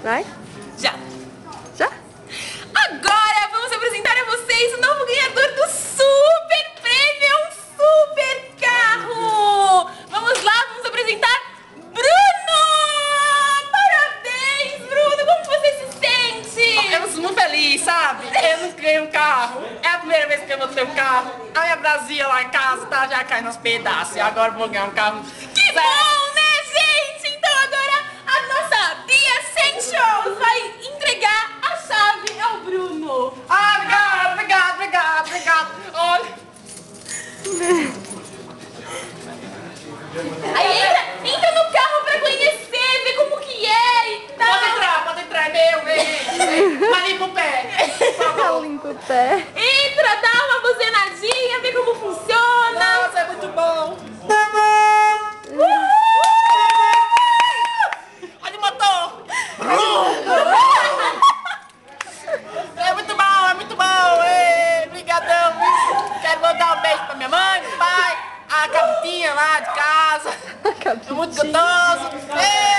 Vai? Já. Já? Agora vamos apresentar a vocês o novo ganhador do Super Prêmio, é um super carro! Vamos lá, vamos apresentar Bruno! Parabéns, Bruno! Como você se sente? Eu sou muito feliz, sabe? Eu não ganhei um carro. É a primeira vez que eu vou ter um carro. A minha Brasília lá em casa tá já caindo aos pedaços. E agora eu vou ganhar um carro. Que bom, né, gente? Então agora a nossa Bia Essentials vai entregar a chave ao Bruno. Ah, obrigado. Olha. Aí entra no carro pra conhecer, ver como que é e tal. Pode entrar, é meu, vem. Mas limpa o pé. Por favor. Limpa o pé. Entra, dá uma buzinadinha, vê como funciona. Nossa, é muito bom. Olha o motor. É muito bom. Ei, brigadão. Quero mandar um beijo pra minha mãe, meu pai, a capitinha lá de casa. É muito gostoso. Ei.